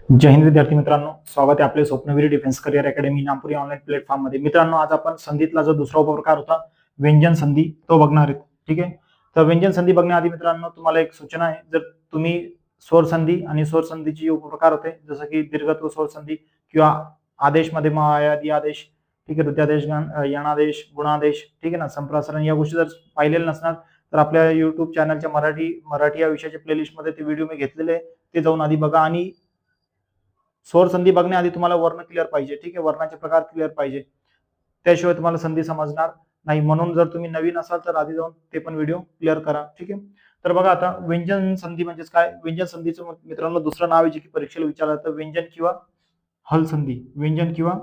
जय हिंद विद्यार्थी मित्रांनो, स्वागत आहे आपले Swapnaveer defence career academy Nagpur online platform मध्ये. मित्रांनो, आज आपण संधीतला जो दुसरा उपप्रकार होता व्यंजन संधी तो बघणार आहेत. ठीक आहे, तर व्यंजन संधी बघण्याआधी मित्रांनो तुम्हाला एक सूचना आहे. जर तुम्ही स्वर संधी आणि स्वर संधीचे उपप्रकार होते जसं की दीर्घत्व स्वर संधी किंवा आदेश मध्ये महायादी आदेश, ठीक आहे, प्रत्यादेश, यणादेश, गुणादेश, ठीक आहे ना, संप्रासरण, या गोष्टी जर पाहिलेल्या नसणार तर आपल्या युट्यूब चॅनलच्या मराठी या विषयाच्या प्लेलिस्ट मध्ये ते व्हिडिओ मी घेतलेले आहे, ते जाऊन आधी बघा. आणि स्वर संधी बघण्याआधी तुम्हाला वर्ण क्लिअर पाहिजे. ठीक आहे, वर्णाचे प्रकार क्लिअर पाहिजे, त्याशिवाय तुम्हाला संधी समजणार नाही. म्हणून जर तुम्ही नवीन असाल तर आधी जाऊन ते पण व्हिडिओ क्लिअर करा. ठीक आहे, तर बघा आता व्यंजन संधी म्हणजेच काय. व्यंजन संधीचं मित्रांनो दुसरं नाव आहे जे की परीक्षेला विचारलं जातं, व्यंजन किंवा हल संधी. व्यंजन किंवा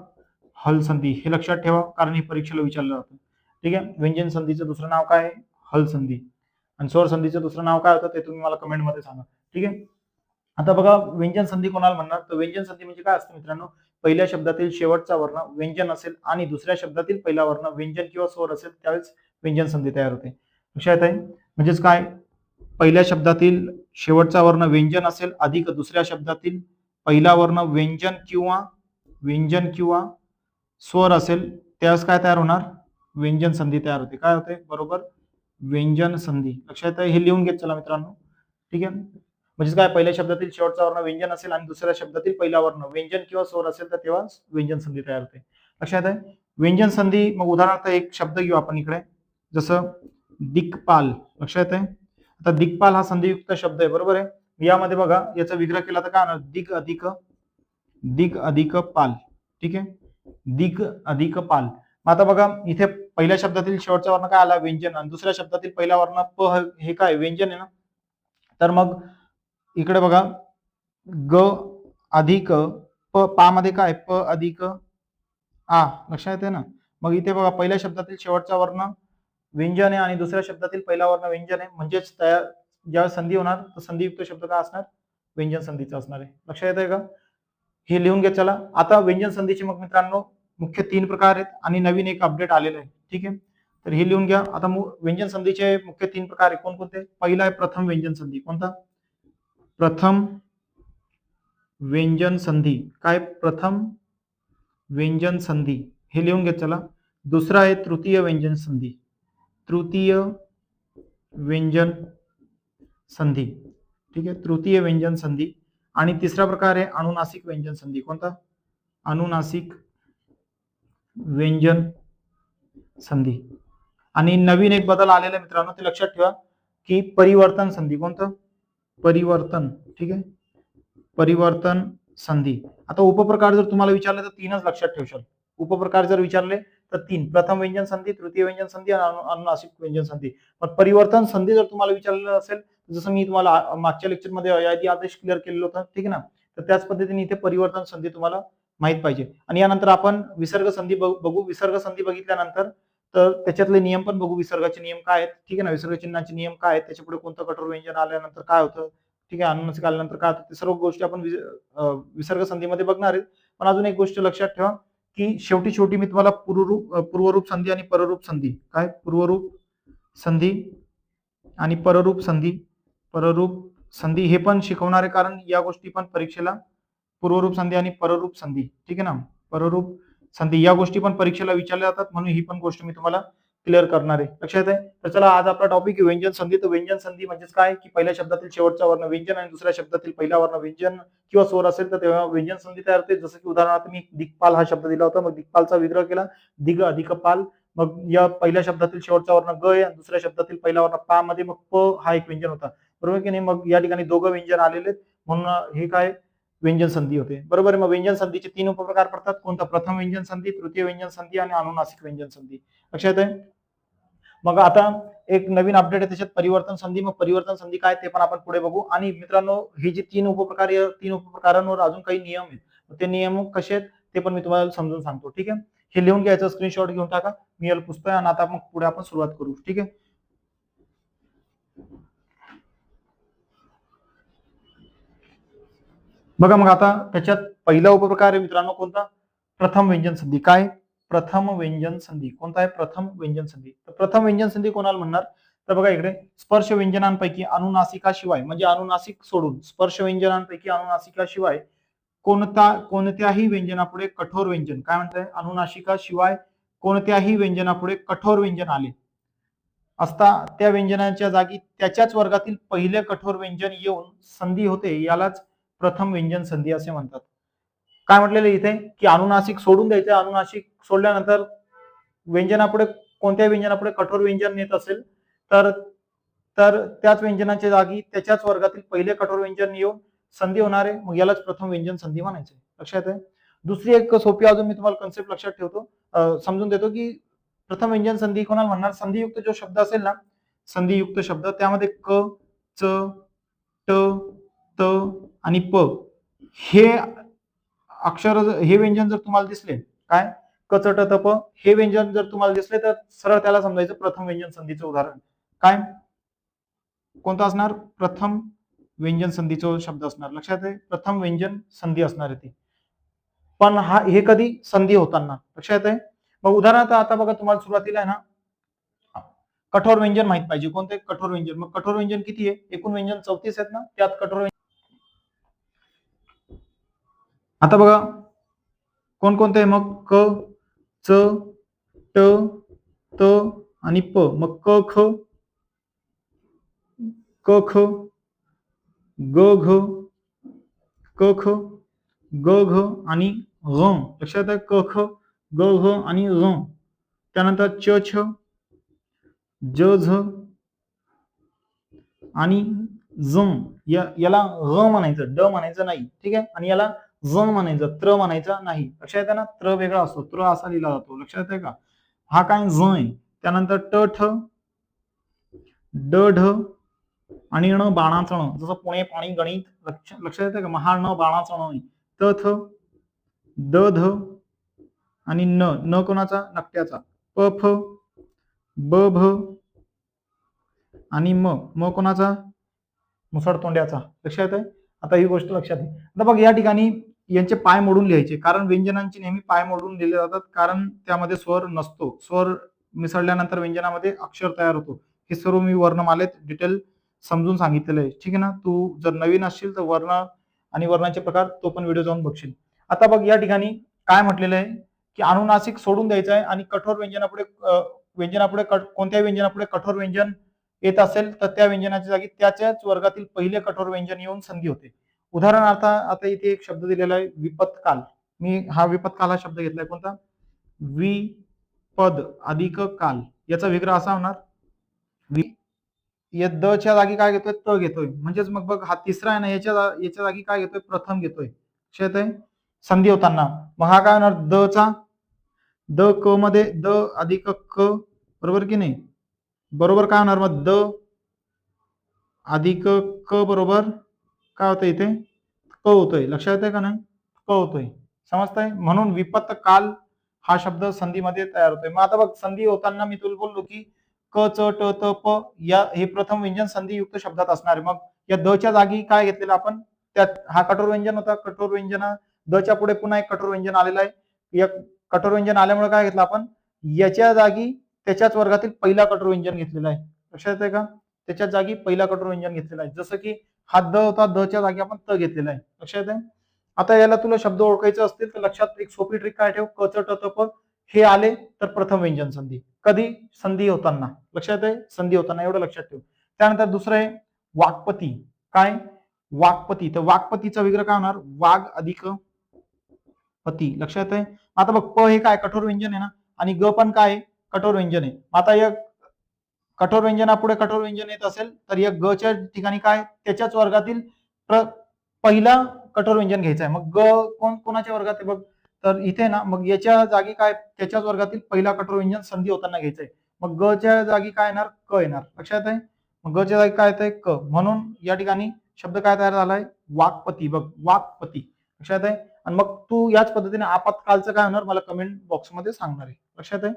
हल संधी हे लक्षात ठेवा, कारण हे परीक्षेला विचारलं जातं. ठीक आहे, व्यंजन संधीचं दुसरं नाव काय आहे? हल संधी. आणि स्वर संधीचं दुसरं नाव काय होतं ते तुम्ही मला कमेंट मध्ये सांगा. ठीक आहे, आता बघा व्यंजन संधी कोणाला म्हणणार, तर व्यंजन संधी म्हणजे काय असतं मित्रांनो, पहिल्या शब्दातील शेवटचा वर्ण व्यंजन असेल आणि दुसऱ्या शब्दातील पहिला वर्ण व्यंजन किंवा स्वर असेल त्यावेळेस व्यंजन संधी तयार होते. लक्षात आहे, म्हणजेच काय, पहिल्या शब्दातील शेवटचा वर्ण व्यंजन असेल अधिक दुसऱ्या शब्दातील पहिला वर्ण व्यंजन किंवा स्वर असेल त्यावेळेस काय तयार होणार, व्यंजन संधी तयार होते. काय होते बरोबर, व्यंजन संधी. लक्षात आहे, हे लिहून घेत चला मित्रांनो. ठीक आहे, म्हणजे काय, पहिल्या शब्दातील शेवटचा वर्ण व्यंजन असेल आणि दुसऱ्या शब्दातील पहिला वर्ण व्यंजन किंवा स्वर असेल तर तेव्हा व्यंजन संधी तयार होते. लक्षात आहे, व्यंजन संधी. मग उदाहरणार्थ एक शब्द घेऊ आपण इकडे, जसं दिक्पाल. लक्षात आहे, आता दिक्पाल हा संधियुक्त शब्द आहे, बरोबर आहे. यामध्ये बघा याचा विग्रह केला तर काय होणार, दिग अधिक पाल. ठीक आहे, दिग अधिक पाल. आता बघा इथे पहिल्या शब्दातील शेवटचा वर्ण काय आला, व्यंजन, आणि दुसऱ्या शब्दातील पहिला वर्ण प, हे काय व्यंजन आहे ना. तर मग इकडे बघा ग अधिक प, पा मध्ये काय प अधिक आ. लक्षात येते ना. मग इथे बघा पहिल्या शब्दातील शेवटचा वर्ण व्यंजन आहे आणि दुसऱ्या शब्दातील पहिला वर्ण व्यंजन आहे, म्हणजेच तयार ज्यावेळेस संधी होणार तर संधियुक्त शब्द काय असणार, व्यंजन संधीचा असणार आहे. लक्षात येते का, हे लिहून घ्या चला. आता व्यंजन संधीचे मग मित्रांनो मुख्य 3 प्रकार आहेत आणि नवीन एक अपडेट आलेलं आहे. ठीक आहे, तर हे लिहून घ्या. आता व्यंजन संधीचे मुख्य 3 प्रकार आहे, कोणकोणते. पहिला आहे प्रथम व्यंजन संधी. कोणता, प्रथम व्यंजन संधी. काय, प्रथम व्यंजन संधी, हे लिहून घेत चला. दुसरा आहे तृतीय व्यंजन संधी. तृतीय व्यंजन संधी. ठीक आहे, तृतीय व्यंजन संधी. आणि तिसरा प्रकार आहे अनुनासिक व्यंजन संधी. कोणता, अनुनासिक व्यंजन संधी. आणि नवीन एक बदल आलेला आहे मित्रांनो, ते लक्षात ठेवा, की परिवर्तन संधी. कोणतं, परिवर्तन. ठीक आहे, परिवर्तन संधी. आता उपप्रकार जर तुम्हाला विचारले तर 3च लक्षात ठेवशाल. उपप्रकार जर विचारले तर 3, प्रथम व्यंजन संधी, तृतीय व्यंजन संधी आणि अनुनासिक व्यंजन संधी. पण परिवर्तन संधी जर तुम्हाला विचारलेलं असेल, जसं मी तुम्हाला मागच्या लेक्चर मध्ये यादी आदेश क्लिअर केलेलं होतं, ठीक आहे ना, तर त्याच पद्धतीने इथे परिवर्तन संधी तुम्हाला माहित पाहिजे. आणि यानंतर आपण विसर्ग संधी बघू. विसर्ग संधी बघितल्यानंतर तर त्याच्यातले नियम पण बघू, विसर्गाचे नियम काय आहेत. ठीक आहे ना, विसर्ग चिन्हाचे नियम काय आहेत, त्याच्या पुढे कोणतं कठोर व्यंजन आल्यानंतर काय होतं, ठीक आहे, अनुनासिक आल्यानंतर काय होतं, ते सर्व गोष्टी आपण विसर्ग संधीमध्ये बघणार आहेत. पण अजून एक गोष्ट लक्षात ठेवा, की शेवटी मी तुम्हाला पूर्वरूप संधी आणि पररूप संधी, काय पूर्वरूप संधी आणि पररूप संधी हे पण शिकवणार आहे, कारण या गोष्टी पण परीक्षेला, पूर्वरूप संधी आणि पररूप संधी, ठीक आहे ना, पररूप संधी या गोष्टी पण परीक्षेला विचारल्या जातात, म्हणून ही पण गोष्ट मी तुम्हाला क्लिअर करणार आहे. लक्षात आहे, तर चला आज आपला टॉपिक आहे व्यंजन संधी. तर व्यंजन संधी म्हणजेच काय, की पहिल्या शब्दातील शेवटचा वर्ण व्यंजन आणि दुसऱ्या शब्दातील पहिला वर्ण व्यंजन किंवा स्वर असेल तर तेव्हा व्यंजन संधी तयार होते. जसं की उदाहरणार्थ मी दिक्पाल हा शब्द दिला होता, मग दिक्पालचा विग्रह केला, दिग अधिक पाल. मग या पहिल्या शब्दातील शेवटचा वर्ण ग आहे आणि दुसऱ्या शब्दातील पहिला वर्ण पा मध्ये मग प हा एक व्यंजन होता, बरोबर की नाही. मग या ठिकाणी दोघं व्यंजन आलेले, म्हणून हे काय व्यंजन संधी होते, बरोबर आहे. मग व्यंजन संधीचे 3 उपप्रकार पडतात. कोणता, प्रथम व्यंजन संधी, तृतीय व्यंजन संधी आणि अनुनासिक व्यंजन संधी. लक्षात आहे. मग आता एक नवीन अपडेट आहे त्याच्यात, परिवर्तन संधी. मग परिवर्तन संधी काय ते पण आपण पुढे बघू. आणि मित्रांनो ही जी 3 उपप्रकार, 3 उपप्रकारांवर अजून काही नियम आहेत, ते नियम कसे आहेत ते पण मी तुम्हाला समजून सांगतो. ठीक आहे, हे लिहून घ्यायचं, स्क्रीनशॉट घेऊन टाका. मी याला पुसतोय आणि आता मग पुढे आपण सुरुवात करू. ठीक आहे, बघा. मग आता त्याच्यात पहिला उपप्रकार आहे मित्रांनो, कोणता, प्रथम व्यंजन संधी. काय, प्रथम व्यंजन संधी. कोणता आहे, प्रथम व्यंजन संधी. तर प्रथम व्यंजन संधी कोणाला म्हणणार, तर बघा इकडे स्पर्श व्यंजनांपैकी अनुनासिकाशिवाय, म्हणजे अनुनासिक सोडून स्पर्श व्यंजनांपैकी अनुनासिकाशिवाय कोणत्याही व्यंजनापुढे कठोर व्यंजन, काय म्हणताय, अनुनासिका शिवाय कोणत्याही व्यंजनापुढे कठोर व्यंजन आले असता त्या व्यंजनाच्या जागी त्याच्याच वर्गातील पहिले कठोर व्यंजन येऊन संधी होते, यालाच प्रथम व्यंजन संधी असे म्हणतात. काय म्हटलेलं इथे की अनुनासिक सोडून द्यायचं, अनुनासिक सोडल्यानंतर व्यंजनापुढे कोणत्याही व्यंजनापुढे कठोर व्यंजन येत असेल तर तर त्याच व्यंजनाच्या जागी त्याच्याच वर्गातील पहिले कठोर व्यंजन येऊन संधी होणार आहे, मग यालाच प्रथम व्यंजन संधी म्हणायचे. लक्षात आहे. दुसरी एक सोपी अजून मी तुम्हाला कन्सेप्ट लक्षात ठेवतो, समजून देतो की प्रथम व्यंजन संधी कोणाला म्हणणार, संधियुक्त जो शब्द असेल ना, संधियुक्त शब्द त्यामध्ये क, च, ट, त आणि प हे अक्षर, हे व्यंजन जर तुम्हाला दिसले, काय क, च, ट, त, प हे व्यंजन जर तुम्हाला दिसले तर सरळ त्याला समजायचं प्रथम व्यंजन संधीचं उदाहरण. काय कोणतं असणार, प्रथम व्यंजन संधीचा शब्द असणार. लक्षात आहे, प्रथम व्यंजन संधी असणार आहे ती, पण हे कधी संधी होताना. लक्षात आहे. मग उदाहरणार्थ आता बघा, तुम्हाला सुरुवातीला आहे ना कठोर व्यंजन माहित पाहिजे, कोणते कठोर व्यंजन. मग कठोर व्यंजन किती आहे, एकूण व्यंजन 34 आहेत ना, त्यात कठोर आता बघा कोणकोणते आहे, मग क, च, ट, त आणि प. मग क ख, क ख, ग घ, क ख, ग घ आणि घ. लक्षात आहे, क ख, ग घ आणि घ. त्यानंतर च छ, ज झ आणि ज. याला घ म्हणायचं, ड म्हणायचं नाही, ठीक आहे. आणि याला ज म्हणायचं, त्र म्हणायचं नाही. लक्षात येते ना, त्र वेगळा असतो, त्र असा लिहिला जातो. लक्षात आहे का, हा काय ज आहे. त्यानंतर ट ठ, ड ढ आणि ण बाणाचं ण, जसं पुणे पाणी गणित. लक्षात येते का, महा न बाणाचं ण. त थ, द ध आणि न कोणाचा, नकट्याचा. प फ, ब भ आणि म कोणाचा, मुसळ तोंड्याचा. लक्षात आहे. आता ही गोष्ट लक्षात आहे. आता बघ या ठिकाणी यांचे पाय मोडून लिहायचे, कारण व्यंजनांची नेहमी पाय मोडून लिहिले जातात, कारण त्यामध्ये स्वर नसतो. स्वर मिसळल्यानंतर व्यंजनामध्ये अक्षर तयार होतो. हे सर्व मी वर्णमालेत डिटेल समजून सांगितलेलं आहे, ठीक आहे ना. तू जर नवीन असशील तर वर्ण आणि वर्णाचे प्रकार तो पण व्हिडिओ जाऊन बघशील. आता बघ या ठिकाणी काय म्हटलेलं आहे की अनुनासिक सोडून द्यायचं आहे आणि कठोर व्यंजनापुढे कोणत्याही व्यंजनापुढे कठोर व्यंजन येत असेल तर त्या व्यंजनाच्या जागी त्याच्याच वर्गातील पहिले कठोर व्यंजन येऊन संधी होते. उदाहरणार्थ आता इथे एक शब्द दिलेला आहे, विपत्काल. मी हा विपत्काल हा शब्द घेतलाय, कोणता, विपद अधिक काल. याचा विग्रह असा होणार, या द च्या जागी काय घेतोय, त घेतोय. म्हणजेच मग बघ हा तिसरा आहे ना, याच्या जागी काय घेतोय, प्रथम घेतोय. लक्षात आहे, संधी होताना. मग हा काय होणार, द चा, द क मध्ये द अधिक क, बरोबर की नाही. बरोबर काय होणार, मग द अधिक क बरोबर काय होतं इथे, क होतोय. लक्षात आहे का नाही, क होतोय. समजतंय. म्हणून विपत्त काल हा शब्द संधीमध्ये तयार होतोय. मग आता बघ, संधी होताना मी तुला बोललो की क च ट त प या हे प्रथम व्यंजन संधियुक्त शब्दात असणार आहे. मग या द च्या जागी काय घेतलेलं आपण, त्यात हा कठोर व्यंजन होता. कठोर व्यंजन द च्या पुढे पुन्हा एक कठोर व्यंजन आलेलं आहे. या कठोर व्यंजन आल्यामुळे काय घेतलं आपण, याच्या जागी त्याच्याच वर्गातील पहिला कठोर व्यंजन घेतलेला आहे. लक्षात आहे का, त्याच्या जागी पहिला कठोर व्यंजन घेतलेला आहे. जसं की हा द होता, द च्या जागी आपण त घेतलेला आहे. लक्षात आहे. आता याला तुला शब्द ओळखायचे असतील तर लक्षात एक सोपी ट्रिक काय ठेव, क च ट त प हे आले तर प्रथम व्यंजन संधी. कधी, संधी होताना. लक्षात आहे, संधी होताना, एवढं लक्षात ठेव. त्यानंतर दुसरं आहे वाक्पती. काय, वाक्पती. तर वाक्पतीचा विग्रह काय होणार, वाघ अधिक पती. लक्षात आहे. आता बघ, प हे काय कठोर व्यंजन आहे ना, आणि ग पण काय कठोर व्यंजन आहे. आता या कठोर व्यंजनापुढे कठोर व्यंजन येत असेल तर या ग च्या ठिकाणी काय, त्याच्याच वर्गातील पहिला कठोर व्यंजन घ्यायचं आहे. मग ग कोणाच्या वर्गात आहे बघ, तर इथे ना, मग याच्या जागी काय, त्याच्याच वर्गातील पहिला कठोर व्यंजन संधी होताना घ्यायचंय. मग ग च्या जागी काय येणार, क येणार. लक्षात आहे. मग ग च्या जागी काय येतंय, क. म्हणून या ठिकाणी शब्द काय तयार झालाय, वाक्पती. बघ, वाक्पती. लक्षात आहे. आणि मग तू याच पद्धतीने आपत्कालचं काय होणार मला कमेंट बॉक्समध्ये सांगणार आहे. लक्षात आहे.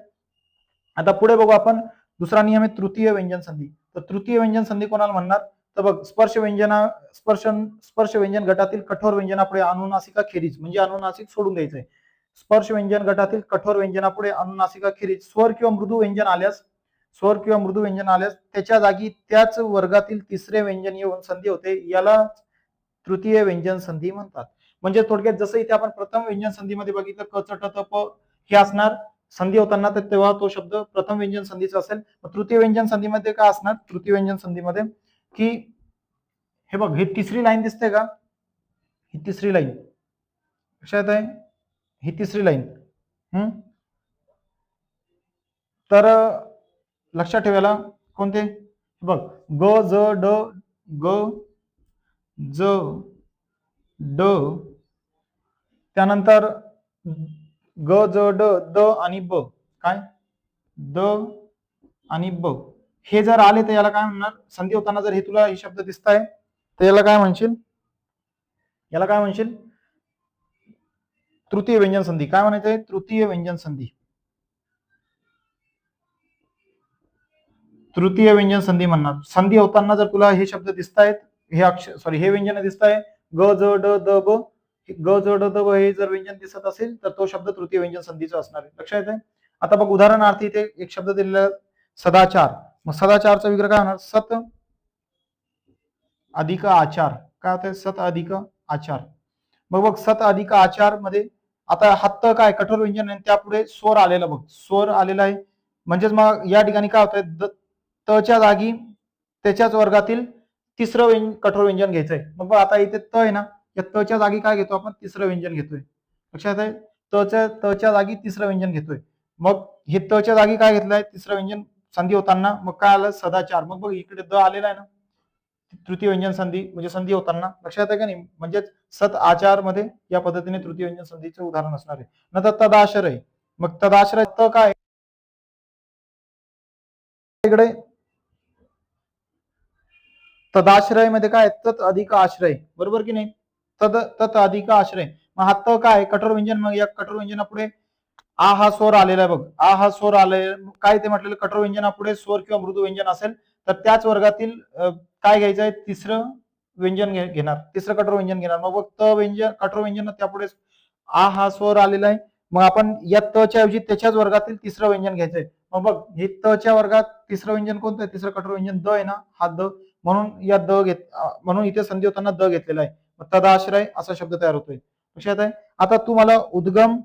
आता पुढे बघू आपण, दुसरा नियम आहे तृतीय व्यंजन संधी. तर तृतीय व्यंजन संधी कोणाला म्हणणार, तर बघ, स्पर्श व्यंजन गटातील कठोर व्यंजनापुढे अनुनासिका खेरीज, म्हणजे अनुनासिक सोडून द्यायचंय. स्पर्श व्यंजन गटातील कठोर व्यंजनापुढे अनुनासिका खेरीज स्वर किंवा मृदू व्यंजन आल्यास त्याच्या जागी त्याच वर्गातील तिसरे व्यंजन येऊन संधी होते. याला तृतीय व्यंजन संधी म्हणतात. म्हणजे थोडक्यात जसं इथे आपण प्रथम व्यंजन संधीमध्ये बघितलं क च ट त प हे असणार संधी होताना, तर तेव्हा तो शब्द प्रथम व्यंजन संधीचा असेल. तृतीय व्यंजन संधीमध्ये काय असणार, तृतीय व्यंजन संधीमध्ये की हे बघ, ही तिसरी लाईन दिसते का, ही तिसरी लाईन लक्षात आहे, ही तिसरी लाईन. तर लक्षात ठेवायला कोणते, बघ ग ज ड ग ज ड, त्यानंतर ग ज ड द आणि ब, काय द आणि ब, हे जर आले तर याला काय म्हणणार, संधी होताना जर हे तुला हे शब्द दिसत आहे तर याला काय म्हणशील, याला काय म्हणशील, तृतीय व्यंजन संधी. काय म्हणायचंय, तृतीय व्यंजन संधी. तृतीय व्यंजन संधी म्हणणार. संधी होताना जर तुला हे शब्द दिसत आहेत, हे अक्षर सॉरी हे व्यंजन दिसत आहे, ग ज ड द ब, ग ज ड द ब हे जर व्यंजन दिसत असेल तर तो शब्द तृतीय व्यंजन संधीचा असणार आहे. लक्षात येते. आता बघ उदाहरणार्थ इथे एक शब्द दिलेला सदाचार. मग सदाचारचा विग्रह काय होणार, सत अधिक आचार. काय होतंय, सत अधिक आचार. मग बघ सत अधिक आचार मध्ये आता हत्त काय कठोर व्यंजन आहे, त्यापुढे स्वर आलेला, बघ स्वर आलेला आहे, म्हणजेच मग या ठिकाणी काय होतंय, तच्या जागी त्याच्याच वर्गातील तिसरं कठोर व्यंजन घ्यायचंय. मग आता इथे त आहे ना, या तच्या जागी काय घेतो आपण, तिसरं व्यंजन घेतोय. लक्षात आहे, तच्या जागी तिसरं व्यंजन घेतोय. मग हे तच्या जागी काय घेतलंय, तिसरं व्यंजन संधी होताना, मग काय आलं, सदाचार. मग बघ इकडे द आलेला आहे ना, तृतीय व्यंजन संधी म्हणजे संधी होताना. लक्षात आहे का नाही, म्हणजे सत आचार मध्ये या पद्धतीने तृतीय व्यंजन संधीचं उदाहरण असणार आहे. नंतर तदाश्रय. मग तदाश्रय त काय इकडे, तदाश्रय मध्ये काय, तत अधिक आश्रय, बरोबर की नाही, तत अधिक आश्रय. मग हा त काय कठोर व्यंजन, मग या कठोर व्यंजनापुढे आ हा स्वर आलेला आहे, बघ आ हा स्वर आलाय, काय ते म्हटलेलं, कठोर व्यंजनापुढे स्वर किंवा मृदू व्यंजन असेल तर त्याच वर्गातील काय घ्यायचंय, तिसरं व्यंजन घेणार, तिसरं कठोर व्यंजन घेणार. मग बघ त व्यंजन कठोर व्यंजन, त्यापुढे आ हा स्वर आलेला आहे, मग आपण या तच्या ऐवजी त्याच्याच वर्गातील तिसरं व्यंजन घ्यायचंय. मग बघ हे तच्या वर्गात तिसरं व्यंजन कोणतं आहे, तिसरं कठोर व्यंजन द आहे ना, हा द, म्हणून या द म्हणून इथे संधी होताना द घेतलेला आहे. तदाश्रय असा शब्द तयार होतोय. लक्षात आहे. आता तुम्हाला उद्गम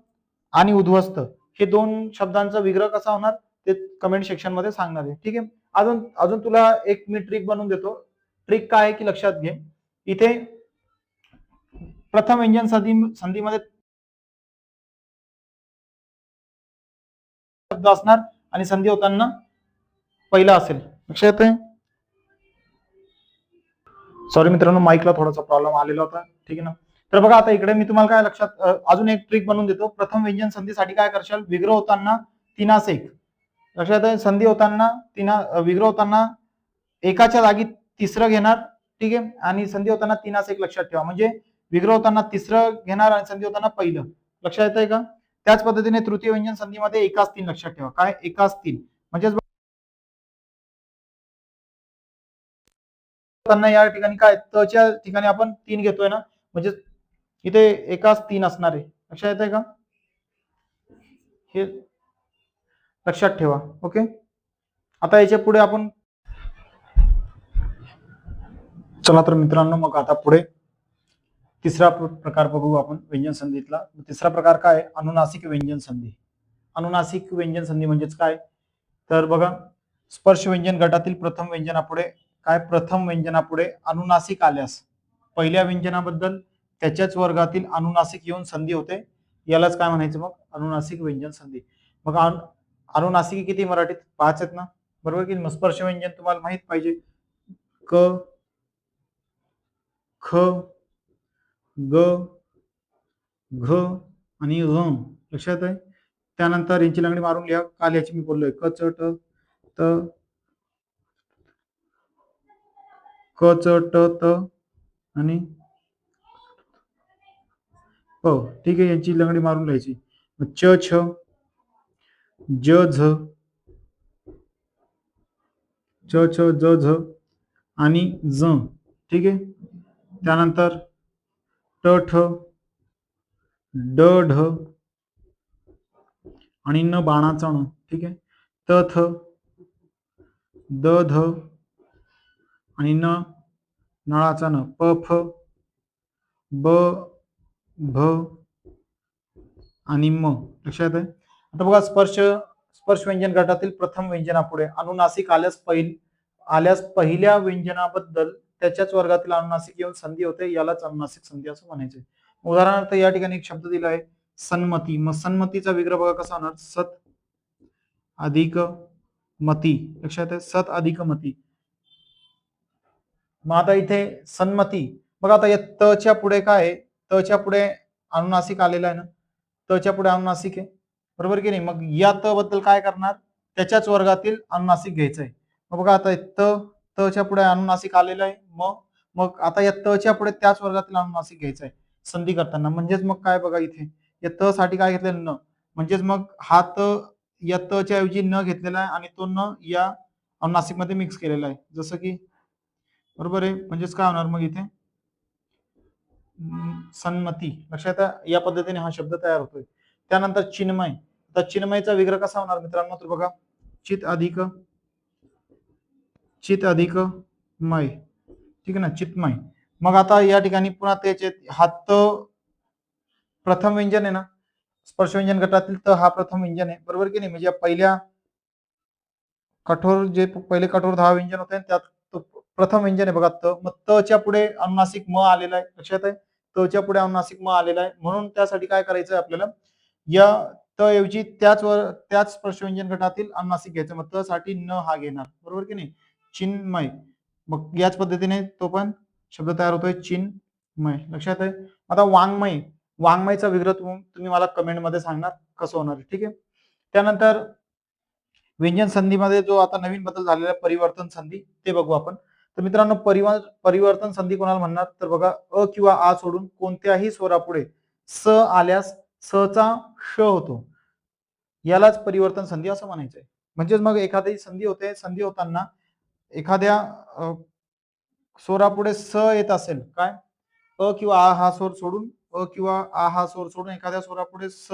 आणि उद्ध्वस्त हे दोन शब्दांचा विग्रह कसा होणार ते कमेंट सेक्शन मध्ये सांगणार आहे. ठीक आहे. अजून अजून तुला एक मी ट्रिक बनवून देतो. ट्रिक काय आहे की लक्षात घे, इथे प्रथम व्यंजन संधीमध्ये शब्द असणार आणि संधी होताना पहिला असेल. लक्षात आहे. सॉरी मित्रांनो, माईकला थोडासा प्रॉब्लेम आलेला होता. ठीक आहे ना. तर बघा आता इकडे मी तुम्हाला काय लक्षात अजून एक ट्रिक बनवून देतो. प्रथम व्यंजन संधीसाठी काय करशाल, विग्रह होताना तिनास एक. लक्षात आहे. संधी होताना विग्रह होताना एकाच्या जागी तिसरं घेणार. ठीक आहे. आणि संधी होताना तिनास एक लक्षात ठेवा. म्हणजे विग्रह होताना तिसरं घेणार आणि संधी होताना पहिलं. लक्षात येतंय का. त्याच पद्धतीने तृतीय व्यंजन संधीमध्ये एकाच तीन लक्षात ठेवा. काय एकाच तीन म्हणजे या ठिकाणी काय तच्या ठिकाणी आपण तीन घेतोय ना, म्हणजे इथे एकाच तीन असणार आहे. लक्षात येतंय का, हे लक्षात ठेवा. ओके. आता याच्या पुढे आपण चला तर मित्रांनो, मग आता पुढे तिसरा प्रकार बघू आपण व्यंजन संधीतला. तिसरा प्रकार काय, अनुनासिक व्यंजन संधी. अनुनासिक व्यंजन संधी म्हणजेच काय, तर बघा स्पर्श व्यंजन गटातील प्रथम व्यंजनापुढे काय, प्रथम व्यंजनापुढे अनुनासिक आल्यास पहिल्या व्यंजनाबद्दल त्याच्याच वर्गातील अनुनासिक येऊन संधी होते. यालाच काय म्हणायचं मग, अनुनासिक व्यंजन संधी. मग अनुनासिक किती मराठीत पाच आहेत ना, बरोबर की. स्पर्श व्यंजन तुम्हाला माहित पाहिजे, क ख ग घ आणि घ. लक्षात आहे. त्यानंतर यांची लंगडी मारून लिहा. काल याची मी बोललोय, क च ट त क च ट त आणि हो. ठीक आहे. यांची लंगडी मारून लिहायची. च छ ज झ च छ ज झ आणि ज. ठीक आहे. त्यानंतर ट ठ ड ढ आणि न बाणाचा न. ठीक आहे. त थ द ध आणि न नळाचा न. प फ ब भ आणि म. लक्षात आहे. आता बघा स्पर्श व्यंजन गटातील प्रथम व्यंजनापुढे अनुनासिक आल्यास पहिल्या व्यंजनाबद्दल त्याच्याच वर्गातील अनुनासिक येऊन संधी होते, यालाच अनुनासिक संधी असं म्हणायचे. उदाहरणार्थ या ठिकाणी एक शब्द दिला आहे सन्मती. मग सन्मतीचा विग्रह बघा कसा होणार, सत अधिक मती. लक्षात आहे, सत अधिक मती. मग आता इथे सन्मती बघा, आता या तच्या पुढे काय आहे, तच्या पुढे अनुनासिक आलेला आहे ना, तच्या पुढे अनुनासिक आहे, बरोबर की नाही. मग या त बद्दल काय करणार, त्याच्याच वर्गातील अनुनासिक घ्यायचं आहे. मग बघा आता तच्या पुढे अनुनासिक आलेलं आहे, मग आता या तच्या पुढे त्याच वर्गातील अनुनासिक घ्यायचं आहे संधी करताना. म्हणजेच मग काय बघा इथे या त साठी काय घेतलेलं न, म्हणजेच मग हा त या तच्या ऐवजी न घेतलेला आहे आणि तो न या अनुनासिक मध्ये मिक्स केलेला आहे, जसं की बरोबर आहे. म्हणजेच काय होणार मग इथे सन्मती. लक्षात आहे, या पद्धतीने हा शब्द तयार होतोय. त्यानंतर चिन्मय. आता चिन्मयचा विग्रह कसा होणार मित्रांनो, तर बघा चित अधिक मय. ठीक आहे ना, चितमय. मग आता या ठिकाणी पुन्हा त्याचे हात प्रथम व्यंजन आहे ना, स्पर्श व्यंजन गटातील त हा प्रथम व्यंजन आहे, बरोबर की नाही. म्हणजे पहिल्या पहिले कठोर 10 व्यंजन होते त्यात प्रथम व्यंजन आहे बघा त. मग तच्या पुढे अनुनासिक म आलेला आहे, लक्षात आहे, तच्या पुढे अनुनासिक म आलेला आहे. म्हणून त्यासाठी काय करायचं आपल्याला, या त ऐवजी त्याच स्पर्श व्यंजन गटातील अनुनासिक घ्यायचं. मग त साठी न हा घेणार, बरोबर की नाही, चिन्मय. मग याच पद्धतीने तो पण शब्द तयार होतोय, चिन्मय. लक्षात आहे. आता वाङ्मयचा विग्रह तुम्ही मला कमेंट मध्ये सांगणार कसं होणार, ठीक आहे. त्यानंतर व्यंजन संधीमध्ये जो आता नवीन बदल झालेला परिवर्तन संधी ते बघू आपण. तर मित्रांनो परिवर्तन संधी कोणाला म्हणणार, तर बघा अ किंवा आ सोडून कोणत्याही स्वरापुढे स आल्यास स चा श होतो, यालाच परिवर्तन संधी असं म्हणायचंय. म्हणजेच मग एखादी संधी होताना एखाद्या स्वरापुढे स येत असेल, काय अ किंवा आ हा स्वर सोडून एखाद्या स्वरापुढे स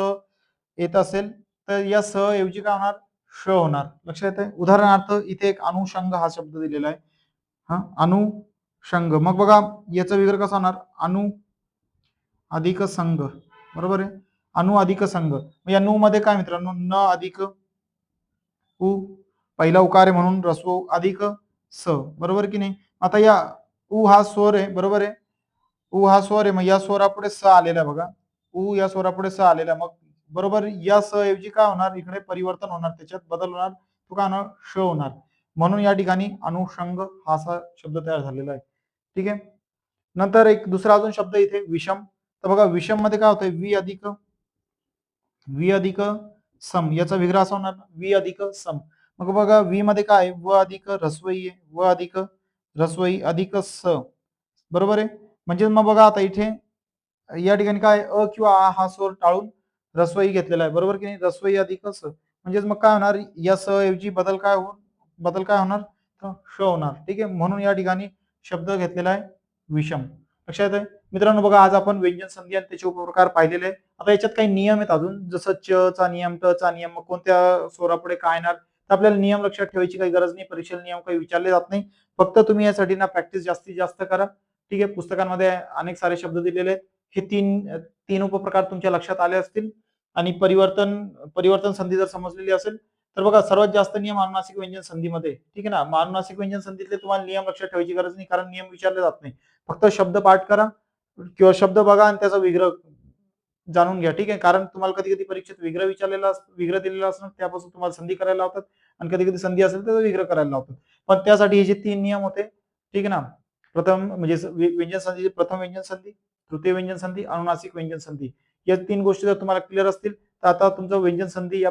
येत असेल, तर या स ऐवजी काय होणार, श होणार. लक्षात आहे. उदाहरणार्थ इथे एक अनुषंग हा शब्द दिलेला आहे, हा अनुषंग. मग बघा याचा विग्रह कसा होणार, अनु अधिक संघ, बरोबर आहे, अनु अधिक संघ. या नु मध्ये काय मित्रांनो, न अधिक उ, पहिला उकार आहे म्हणून रस्व अधिक स, बरोबर की नाही. आता या उ हा स्वर आहे, बरोबर आहे, उ हा स्वर आहे, मग या स्वरापुढे स आलेला आहे बघा, उ या स्वरापुढे स आलेला आहे. मग बरोबर या स ऐवजी काय होणार, इकडे परिवर्तन होणार, त्याच्यात बदल होणार, तो काय होणार, श होणार. म्हणून या ठिकाणी अनुषंग हा असा शब्द तयार झालेला आहे, ठीक आहे. नंतर एक दुसरा अजून शब्द इथे विषम. तर बघा विषम मध्ये काय होतंय, वी अधिक सम. याचा विग्रह असा होणार वी अधिक सम. मग बघा वी मध्ये काय, व अधिक रस्वई आहे, व अधिक रस्वई अधिक स, बरोबर आहे. म्हणजे मग बघा आता इथे या ठिकाणी काय अ किंवा आ हा स्वर टाळून रस्वई घेतलेला आहे, बरोबर की नाही, रस्वई अधिक स. म्हणजेच मग काय होणार, या स ऐवजी बदल काय होणार, श होणार, ठीक आहे. म्हणून या ठिकाणी शब्द घेतलेला आहे विषम. लक्षात आहे मित्रांनो. बघा आज आपण व्यंजन संधी आणि त्याचे उपप्रकार पाहिलेले. आता याच्यात काही नियम आहेत अजून, जसं च चा नियम, ट चा नियम, मग कोणत्या स्वरापुढे काय येणार, तर आपल्याला नियम लक्षात ठेवायची काही गरज नाही, परीक्षेला नियम काही विचारले जात नाही. फक्त तुम्ही यासाठी ना प्रॅक्टिस जास्तीत जास्त करा, ठीक आहे. पुस्तकांमध्ये अनेक सारे शब्द दिलेले आहेत. हे तीन उपप्रकार तुमच्या लक्षात आले असतील. आणि परिवर्तन संधी जर समजलेली असेल तर बघा सर्वात जास्त नियम अनुनासिक व्यंजन संधीमध्ये, ठीक आहे ना. अनुनासिक व्यंजन संधीतले तुम्हाला नियम लक्षात ठेवायची गरज नाही, कारण नियम विचारले जात नाही. फक्त शब्द पाठ करा किंवा शब्द बघा आणि त्याचा विग्रह जाणून घ्या, ठीक आहे. कारण तुम्हाला कधी कधी परीक्षेत विग्रह दिलेला असणार, त्यापासून तुम्हाला संधी करायला लावतात, आणि कधी कधी संधी असेल तर विग्रह करायला लावतात. पण त्यासाठी हे जे 3 नियम होते, ठीक आहे ना. प्रथम म्हणजे व्यंजन संधी, प्रथम व्यंजन संधी, तृतीय व्यंजन संधी, अनुनासिक व्यंजन संधी, या 3 गोष्टी जर तुम्हाला क्लिअर असतील तर आता तुमचं व्यंजन संधी या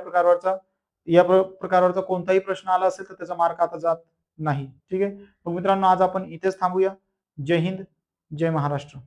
प्रकारवरचा कोणताही प्रश्न आला असेल तर त्याचा मार्क आता जात नाही, ठीक आहे. मग मित्रांनो आज आपण इथेच थांबूया. जय हिंद, जय महाराष्ट्र.